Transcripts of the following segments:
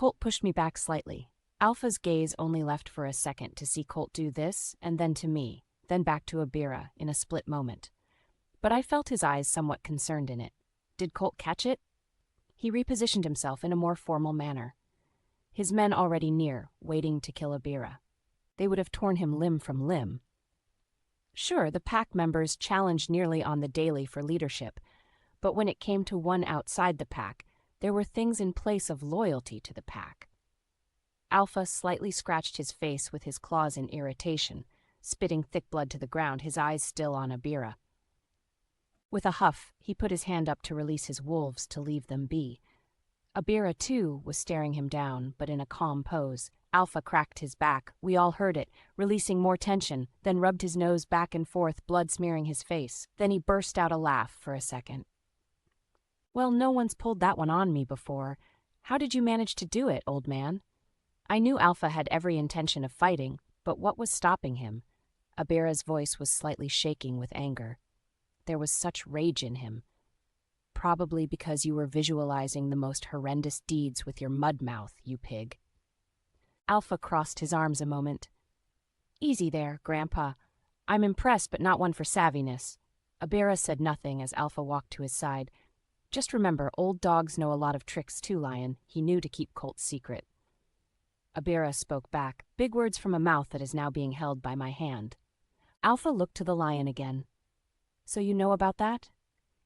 Colt pushed me back slightly. Alpha's gaze only left for a second to see Colt do this, and then to me, then back to Abira in a split moment. But I felt his eyes somewhat concerned in it. Did Colt catch it? He repositioned himself in a more formal manner. His men already near, waiting to kill Abira. They would have torn him limb from limb. Sure, the pack members challenged nearly on the daily for leadership, but when it came to one outside the pack, there were things in place of loyalty to the pack. Alpha slightly scratched his face with his claws in irritation, spitting thick blood to the ground, his eyes still on Abira. With a huff, he put his hand up to release his wolves to leave them be. Abira, too, was staring him down, but in a calm pose. Alpha cracked his back. We all heard it, releasing more tension, then rubbed his nose back and forth, blood smearing his face. Then he burst out a laugh for a second. Well, no one's pulled that one on me before. How did you manage to do it, old man? I knew Alpha had every intention of fighting, but what was stopping him? Abira's voice was slightly shaking with anger. There was such rage in him. Probably because you were visualizing the most horrendous deeds with your mud mouth, you pig. Alpha crossed his arms a moment. Easy there, Grandpa. I'm impressed, but not one for savviness. Abira said nothing as Alpha walked to his side. Just remember, old dogs know a lot of tricks too, Lion. He knew to keep Colt's secret. Abira spoke back, big words from a mouth that is now being held by my hand. Alpha looked to the lion again. So you know about that?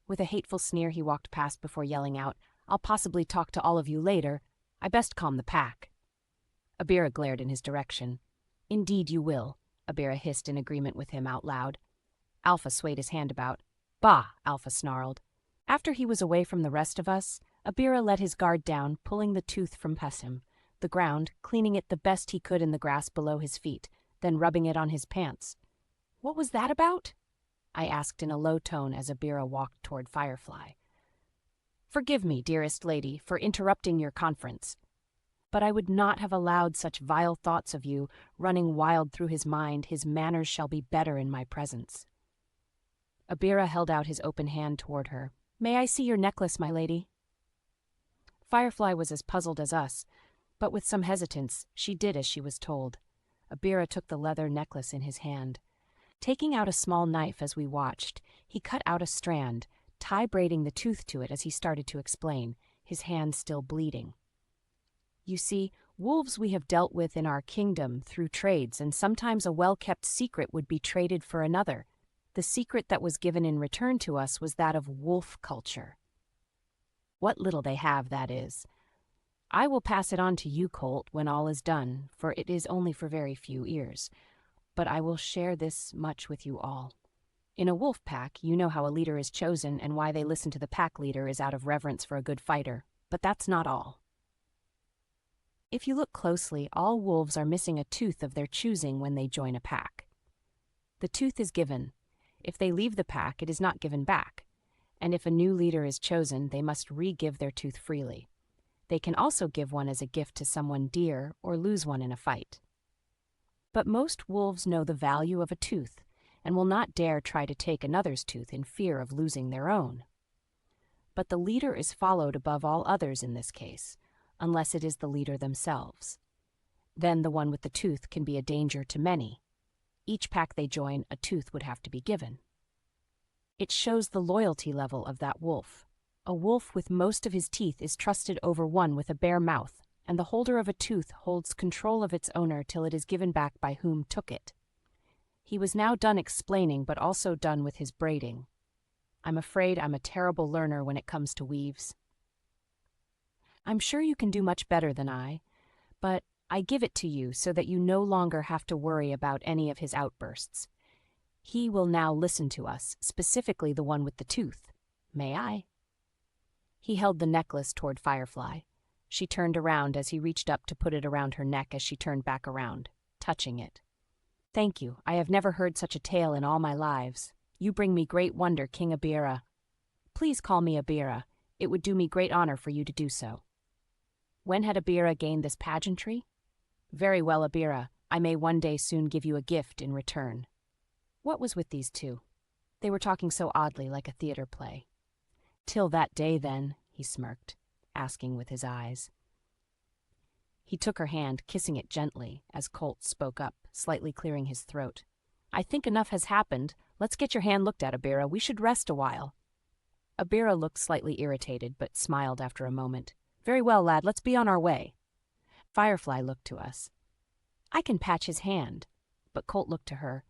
With a hateful sneer he walked past before yelling out, I'll possibly talk to all of you later. I best calm the pack. Abira glared in his direction. Indeed you will, Abira hissed in agreement with him out loud. Alpha swayed his hand about. Bah, Alpha snarled. After he was away from the rest of us, Abira let his guard down, pulling the tooth from Pessim, the ground, cleaning it the best he could in the grass below his feet, then rubbing it on his pants. What was that about? I asked in a low tone as Abira walked toward Firefly. Forgive me, dearest lady, for interrupting your conference, but I would not have allowed such vile thoughts of you running wild through his mind. His manners shall be better in my presence. Abira held out his open hand toward her. May I see your necklace, my lady? Firefly was as puzzled as us, but with some hesitance, she did as she was told. Abira took the leather necklace in his hand. Taking out a small knife as we watched, he cut out a strand, tie-braiding the tooth to it as he started to explain, his hand still bleeding. You see, wolves we have dealt with in our kingdom through trades, and sometimes a well-kept secret would be traded for another. The secret that was given in return to us was that of wolf culture. What little they have, that is. I will pass it on to you, Colt, when all is done, for it is only for very few ears. But I will share this much with you all. In a wolf pack, you know how a leader is chosen, and why they listen to the pack leader is out of reverence for a good fighter. But that's not all. If you look closely, all wolves are missing a tooth of their choosing when they join a pack. The tooth is given. If they leave the pack, it is not given back. And if a new leader is chosen, they must re-give their tooth freely. They can also give one as a gift to someone dear or lose one in a fight. But most wolves know the value of a tooth and will not dare try to take another's tooth in fear of losing their own. But the leader is followed above all others in this case, unless it is the leader themselves. Then the one with the tooth can be a danger to many. Each pack they join, a tooth would have to be given. It shows the loyalty level of that wolf. A wolf with most of his teeth is trusted over one with a bare mouth, and the holder of a tooth holds control of its owner till it is given back by whom took it. He was now done explaining, but also done with his braiding. I'm afraid I'm a terrible learner when it comes to weaves. I'm sure you can do much better than I, but I give it to you so that you no longer have to worry about any of his outbursts. He will now listen to us, specifically the one with the tooth. May I? He held the necklace toward Firefly. She turned around as he reached up to put it around her neck as she turned back around, touching it. Thank you. I have never heard such a tale in all my lives. You bring me great wonder, King Abira. Please call me Abira. It would do me great honor for you to do so. When had Abira gained this pageantry? Very well, Abira. I may one day soon give you a gift in return. What was with these two? They were talking so oddly, like a theater play. Till that day, then, he smirked, asking with his eyes. He took her hand, kissing it gently, as Colt spoke up, slightly clearing his throat. I think enough has happened. Let's get your hand looked at, Abira. We should rest a while. Abira looked slightly irritated, but smiled after a moment. Very well, lad, let's be on our way. Firefly looked to us. I can patch his hand. But Colt looked to her.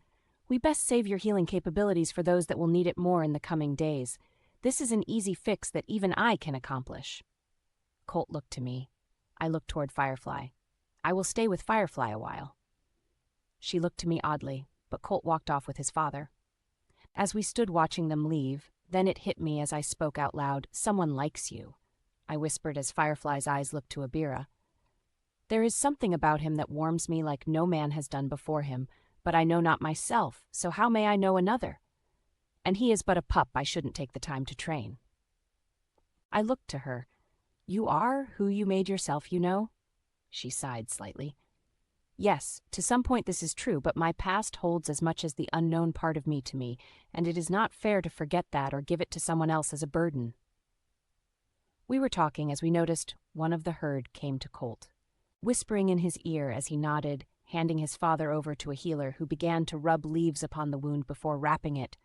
We best save your healing capabilities for those that will need it more in the coming days. This is an easy fix that even I can accomplish. Colt looked to me. I looked toward Firefly. I will stay with Firefly a while. She looked to me oddly, but Colt walked off with his father. As we stood watching them leave, then it hit me as I spoke out loud, "Someone likes you," I whispered as Firefly's eyes looked to Abira. There is something about him that warms me like no man has done before him, but I know not myself, so how may I know another? And he is but a pup I shouldn't take the time to train. I looked to her. You are who you made yourself, you know? She sighed slightly. Yes, to some point this is true, but my past holds as much as the unknown part of me to me, and it is not fair to forget that or give it to someone else as a burden. We were talking as we noticed one of the herd came to Colt, whispering in his ear as he nodded, handing his father over to a healer who began to rub leaves upon the wound before wrapping it.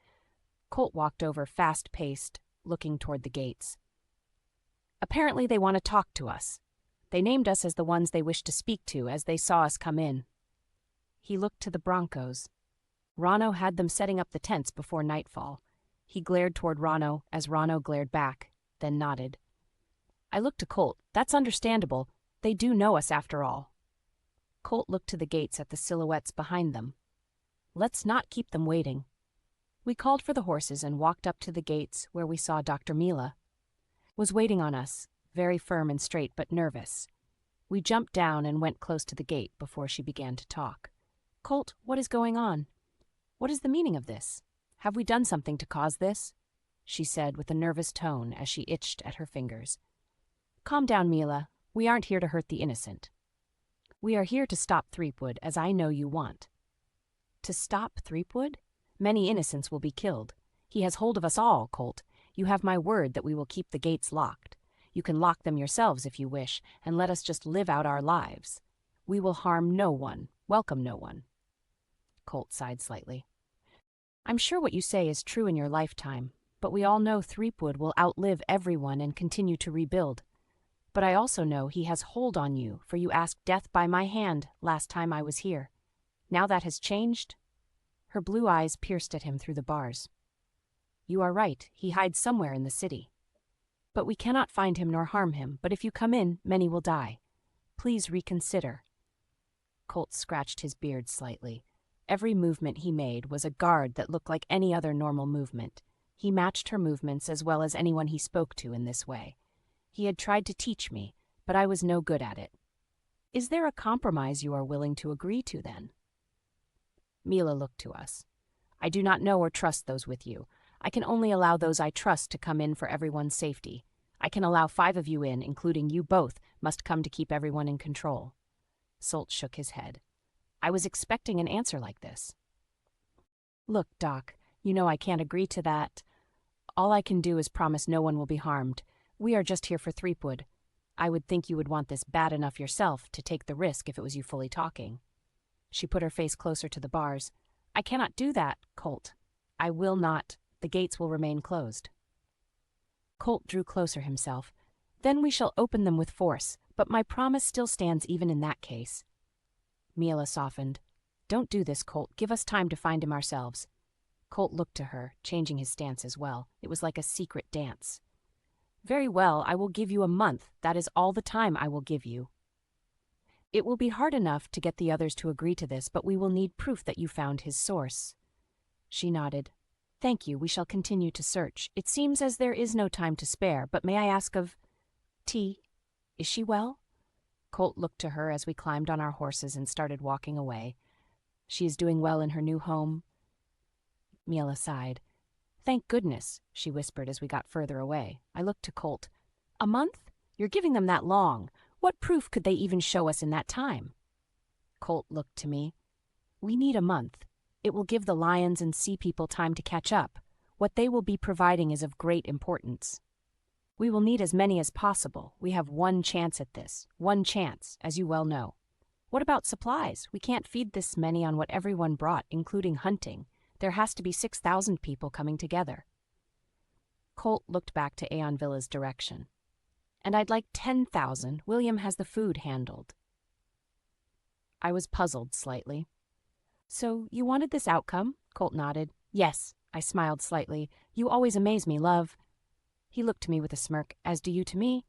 Colt walked over fast-paced, looking toward the gates. Apparently they want to talk to us. They named us as the ones they wished to speak to as they saw us come in. He looked to the Broncos. Rano had them setting up the tents before nightfall. He glared toward Rano as Rano glared back, then nodded. I looked to Colt. That's understandable. They do know us after all. Colt looked to the gates at the silhouettes behind them. Let's not keep them waiting. We called for the horses and walked up to the gates where we saw Dr. Mila was waiting on us, very firm and straight but nervous. We jumped down and went close to the gate before she began to talk. Colt, what is going on? What is the meaning of this? Have we done something to cause this? She said with a nervous tone as she itched at her fingers. Calm down, Mila. We aren't here to hurt the innocent. We are here to stop Threepwood, as I know you want. To stop Threepwood? Many innocents will be killed. He has hold of us all, Colt. You have my word that we will keep the gates locked. You can lock them yourselves if you wish, and let us just live out our lives. We will harm no one, welcome no one. Colt sighed slightly. I'm sure what you say is true in your lifetime, but we all know Threepwood will outlive everyone and continue to rebuild. But I also know he has hold on you, for you asked death by my hand last time I was here. Now that has changed? Her blue eyes pierced at him through the bars. You are right, he hides somewhere in the city. But we cannot find him nor harm him, but if you come in, many will die. Please reconsider. Colt scratched his beard slightly. Every movement he made was a guard that looked like any other normal movement. He matched her movements as well as anyone he spoke to in this way. He had tried to teach me, but I was no good at it. Is there a compromise you are willing to agree to, then? Mila looked to us. I do not know or trust those with you. I can only allow those I trust to come in for everyone's safety. I can allow 5 of you in, including you both, must come to keep everyone in control. Solt shook his head. I was expecting an answer like this. Look, Doc, you know I can't agree to that. All I can do is promise no one will be harmed. We are just here for Threepwood. I would think you would want this bad enough yourself to take the risk if it was you fully talking. She put her face closer to the bars. I cannot do that, Colt. I will not. The gates will remain closed. Colt drew closer himself. Then we shall open them with force, but my promise still stands even in that case. Mila softened. Don't do this, Colt. Give us time to find him ourselves. Colt looked to her, changing his stance as well. It was like a secret dance. Very well, I will give you a month. That is all the time I will give you. It will be hard enough to get the others to agree to this, but we will need proof that you found his source. She nodded. Thank you, we shall continue to search. It seems as there is no time to spare, but may I ask of... T, is she well? Colt looked to her as we climbed on our horses and started walking away. She is doing well in her new home. Mila sighed. Thank goodness, she whispered as we got further away. I looked to Colt. A month? You're giving them that long. What proof could they even show us in that time? Colt looked to me. We need a month. It will give the lions and sea people time to catch up. What they will be providing is of great importance. We will need as many as possible. We have one chance at this. One chance, as you well know. What about supplies? We can't feed this many on what everyone brought, including hunting. There has to be 6,000 people coming together. Colt looked back to Aeon Villa's direction. And I'd like 10,000. William has the food handled. I was puzzled slightly. So you wanted this outcome? Colt nodded. Yes, I smiled slightly. You always amaze me, love. He looked to me with a smirk, as do you to me.